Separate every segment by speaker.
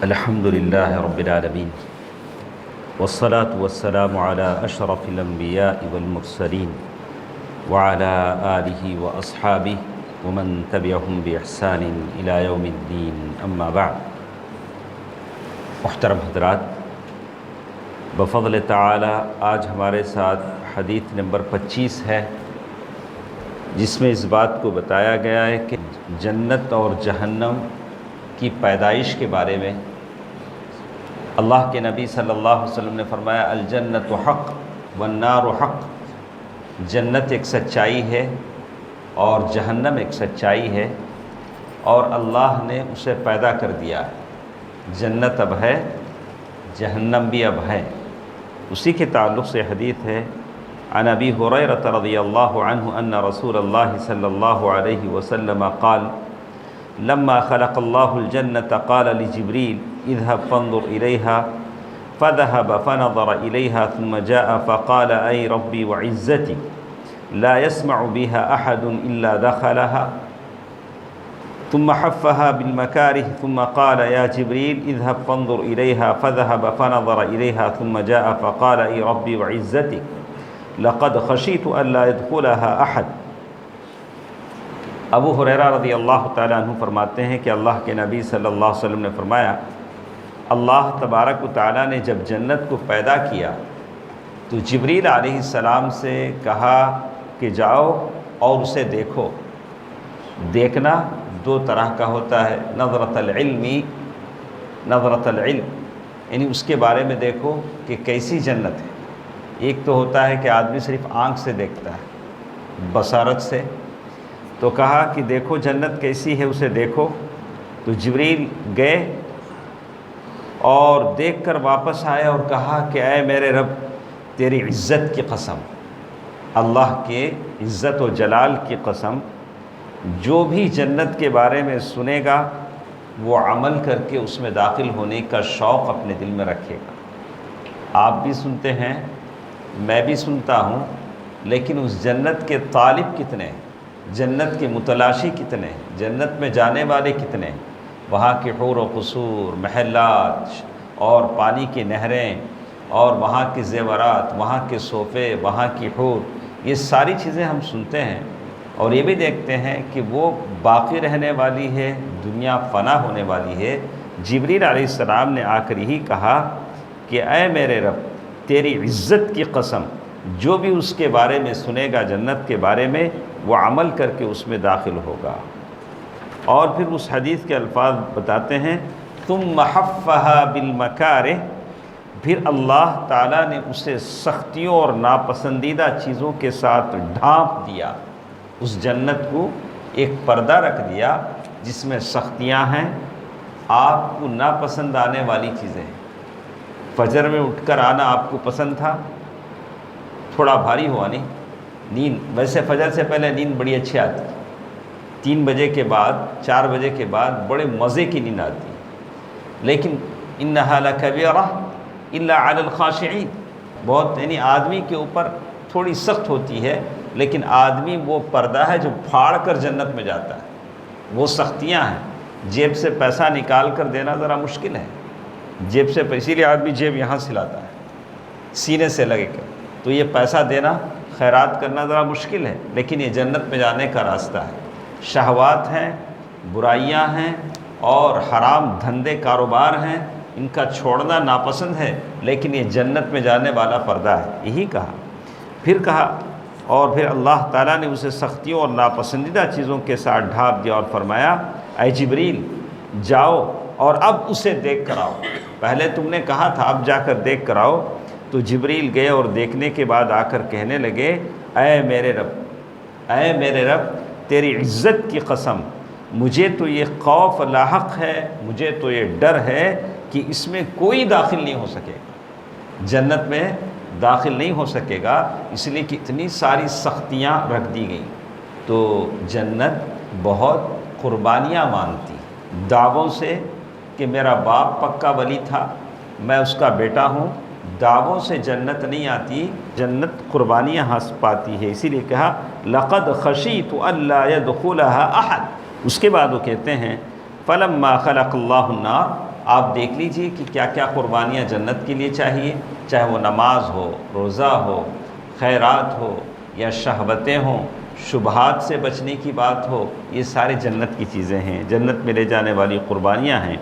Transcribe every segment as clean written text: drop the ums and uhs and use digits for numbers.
Speaker 1: الحمد للہ رب العالمین والصلاة والسلام علی اشرف الانبیاء والمرسلین وعلی آلہ واصحابہ ومن تبعہم باحسان الی یوم الدین اما بعد۔ محترم حضرات، بفضل تعالی آج ہمارے ساتھ حدیث نمبر 25 ہے، جس میں اس بات کو بتایا گیا ہے کہ جنت اور جہنم کی پیدائش کے بارے میں اللہ کے نبی صلی اللہ علیہ وسلم نے فرمایا الجنت حق والنار حق، جنت ایک سچائی ہے اور جہنم ایک سچائی ہے، اور اللہ نے اسے پیدا کر دیا ہے۔ جنت اب ہے، جہنم بھی اب ہے۔ اسی کے تعلق سے حدیث ہے عن ابی ہریرہ رضی اللہ عنہ ان رسول اللہ صلی اللہ علیہ وسلم قال لما خلق اللہ الجنة قال لجبریل اذهب فانظر إليها فذهب فنظر إليها ثم جاء فقال أي ربي وعزتي لا يسمع بها أحد إلا دخلها ثم حفها بالمكاره ثم قال يا جبريل اذهب فانظر إليها فذهب فنظر إليها ثم جاء فقال أي ربي وعزتي لقد خشيت ألا يدخلها أحد۔ ابو ہریرہ رضی اللہ تعالیٰ عنہ فرماتے ہیں کہ اللہ کے نبی صلی اللہ علیہ وسلم نے فرمایا اللہ تبارک و تعالیٰ نے جب جنت کو پیدا کیا تو جبریل علیہ السلام سے کہا کہ جاؤ اور اسے دیکھو۔ دیکھنا دو طرح کا ہوتا ہے، نظرۃ العلم، یعنی اس کے بارے میں دیکھو کہ کیسی جنت ہے۔ ایک تو ہوتا ہے کہ آدمی صرف آنکھ سے دیکھتا ہے، بصارت سے، تو کہا کہ دیکھو جنت کیسی ہے، اسے دیکھو۔ تو جبریل گئے اور دیکھ کر واپس آئے اور کہا کہ اے میرے رب تیری عزت کی قسم، اللہ کے عزت و جلال کی قسم، جو بھی جنت کے بارے میں سنے گا وہ عمل کر کے اس میں داخل ہونے کا شوق اپنے دل میں رکھے گا۔ آپ بھی سنتے ہیں، میں بھی سنتا ہوں، لیکن اس جنت کے طالب کتنے ہیں، جنت کے متلاشی کتنے ہیں، جنت میں جانے والے کتنے ہیں، وہاں کے حور و قصور، محلات اور پانی کی نہریں اور وہاں کے زیورات، وہاں کے صوفے، وہاں کی حور، یہ ساری چیزیں ہم سنتے ہیں اور یہ بھی دیکھتے ہیں کہ وہ باقی رہنے والی ہے، دنیا فنا ہونے والی ہے۔ جبریل علیہ السلام نے آ کر یہی کہا کہ اے میرے رب تیری عزت کی قسم، جو بھی اس کے بارے میں سنے گا جنت کے بارے میں وہ عمل کر کے اس میں داخل ہوگا۔ اور پھر اس حدیث کے الفاظ بتاتے ہیں ثم حفها بالمکارہ، پھر اللہ تعالیٰ نے اسے سختیوں اور ناپسندیدہ چیزوں کے ساتھ ڈھانپ دیا۔ اس جنت کو ایک پردہ رکھ دیا جس میں سختیاں ہیں، آپ کو ناپسند آنے والی چیزیں ہیں۔ فجر میں اٹھ کر آنا آپ کو پسند تھا؟ تھوڑا بھاری ہوا نہیں؟ نیند، ویسے فجر سے پہلے نیند بڑی اچھی آتی، 3 بجے کے بعد، 4 بجے کے بعد بڑے مزے کی نیند آتی ہے، لیکن انہا لکبیرہ الا علی الخاشعین، بہت یعنی آدمی کے اوپر تھوڑی سخت ہوتی ہے، لیکن آدمی وہ پردہ ہے جو پھاڑ کر جنت میں جاتا ہے۔ وہ سختیاں ہیں، جیب سے پیسہ نکال کر دینا ذرا مشکل ہے، جیب سے، اسی لیے آدمی جیب یہاں سے لاتا ہے سینے سے لگے کر، تو یہ پیسہ دینا، خیرات کرنا ذرا مشکل ہے، لیکن یہ جنت میں جانے کا راستہ ہے۔ شہوات ہیں، برائیاں ہیں اور حرام دھندے کاروبار ہیں، ان کا چھوڑنا ناپسند ہے، لیکن یہ جنت میں جانے والا پردہ ہے، یہی کہا۔ پھر کہا، اور پھر اللہ تعالیٰ نے اسے سختیوں اور ناپسندیدہ چیزوں کے ساتھ ڈھانپ دیا اور فرمایا اے جبریل جاؤ اور اب اسے دیکھ کر آؤ۔ پہلے تم نے کہا تھا اب جا کر دیکھ کر آؤ۔ تو جبریل گئے اور دیکھنے کے بعد آ کر کہنے لگے اے میرے رب تیری عزت کی قسم، مجھے تو یہ خوف لاحق ہے، مجھے تو یہ ڈر ہے کہ اس میں کوئی داخل نہیں ہو سکے گا، جنت میں داخل نہیں ہو سکے گا، اس لیے کہ اتنی ساری سختیاں رکھ دی گئیں۔ تو جنت بہت قربانیاں مانگتی، دعووں سے کہ میرا باپ پکا ولی تھا، میں اس کا بیٹا ہوں، دعووں سے جنت نہیں آتی، جنت قربانیاں حاصل پاتی ہے۔ اسی لیے کہا لقد خشیت الا يدخلها احد۔ اس کے بعد وہ کہتے ہیں فلما خلق اللہ النار، آپ دیکھ لیجئے کہ کیا کیا قربانیاں جنت کے لیے چاہیے، چاہے وہ نماز ہو، روزہ ہو، خیرات ہو، یا شہوتیں ہوں، شبہات سے بچنے کی بات ہو، یہ سارے جنت کی چیزیں ہیں، جنت میں لے جانے والی قربانیاں ہیں۔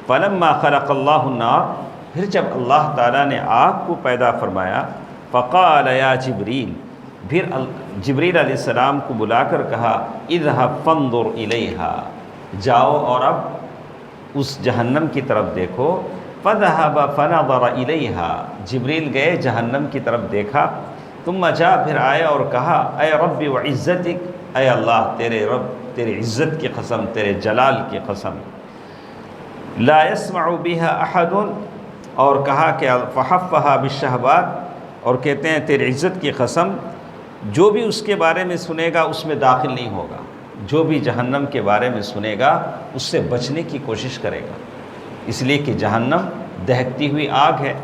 Speaker 1: فلما خلق اللہ النار، پھر جب اللہ تعالیٰ نے آگ کو پیدا فرمایا، فقال یا جبریل، پھر جبریل علیہ السلام کو بلا کر کہا، اذهب فانظر الیہا، جاؤ اور اب اس جہنم کی طرف دیکھو۔ فذهب فنظر الیہا، جبریل گئے جہنم کی طرف دیکھا، ثم جاء، پھر آئے اور کہا، اے رب وعزتک، اے اللہ تیرے رب، تیرے عزت کی قسم، تیرے جلال کی قسم، لا يسمع بها احد، اور کہا کہ فحفها بالشہوات، اور کہتے ہیں تیری عزت کی قسم، جو بھی اس کے بارے میں سنے گا اس میں داخل نہیں ہوگا، جو بھی جہنم کے بارے میں سنے گا اس سے بچنے کی کوشش کرے گا، اس لیے کہ جہنم دہکتی ہوئی آگ ہے۔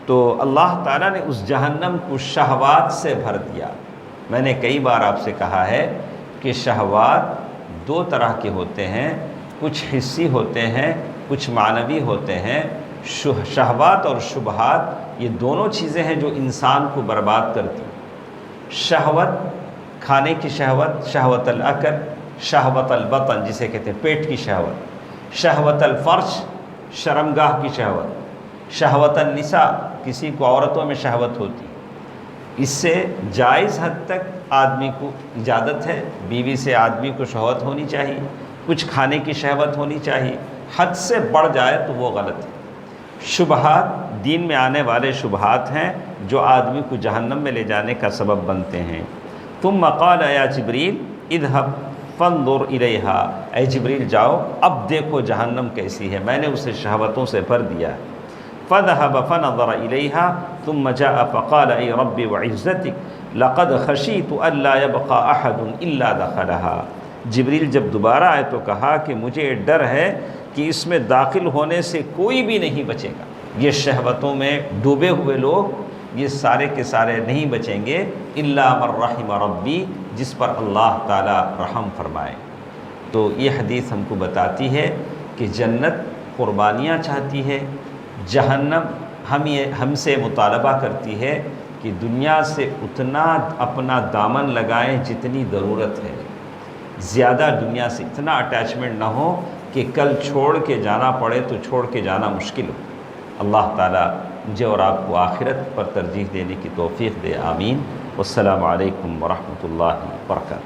Speaker 1: تو اللہ تعالیٰ نے اس جہنم کو شہوات سے بھر دیا۔ میں نے کئی بار آپ سے کہا ہے کہ شہوات دو طرح کے ہوتے ہیں، کچھ حسی ہوتے ہیں، کچھ معنوی ہوتے ہیں۔ شہوات اور شبہات یہ دونوں چیزیں ہیں جو انسان کو برباد کرتی ہیں۔ شہوت، کھانے کی شہوت، شہوت الاکل، شہوت البطن جسے کہتے ہیں پیٹ کی شہوت، شہوت الفرج شرمگاہ کی شہوت، شہوت النساء کسی کو عورتوں میں شہوت ہوتی۔ اس سے جائز حد تک آدمی کو اجازت ہے، بیوی سے آدمی کو شہوت ہونی چاہیے، کچھ کھانے کی شہوت ہونی چاہیے، حد سے بڑھ جائے تو وہ غلط ہے۔ شبہات دین میں آنے والے شبہات ہیں جو آدمی کو جہنم میں لے جانے کا سبب بنتے ہیں۔ ثم قال یا جبریل اذهب فانظر الیہا، اے جبریل جاؤ اب دیکھو جہنم کیسی ہے، میں نے اسے شہوتوں سے بھر دیا ہے۔ فذهب فنظر الیہا ثم جاء فقال ای رب وعزتک لقد خشیت الا يبقى احد الا دخلها، جبریل جب دوبارہ آئے تو کہا کہ مجھے ڈر ہے کہ اس میں داخل ہونے سے کوئی بھی نہیں بچے گا، یہ شہوتوں میں ڈوبے ہوئے لوگ یہ سارے کے سارے نہیں بچیں گے، الا من رحم ربی، جس پر اللہ تعالی رحم فرمائے۔ تو یہ حدیث ہم کو بتاتی ہے کہ جنت قربانیاں چاہتی ہے، جہنم ہم سے مطالبہ کرتی ہے کہ دنیا سے اتنا اپنا دامن لگائیں جتنی ضرورت ہے، زیادہ دنیا سے اتنا اٹیچمنٹ نہ ہو کہ کل چھوڑ کے جانا پڑے تو چھوڑ کے جانا مشکل ہو۔ اللہ تعالیٰ مجھے اور آپ کو آخرت پر ترجیح دینے کی توفیق دے، آمین۔ والسلام علیکم ورحمۃ اللہ وبرکاتہ۔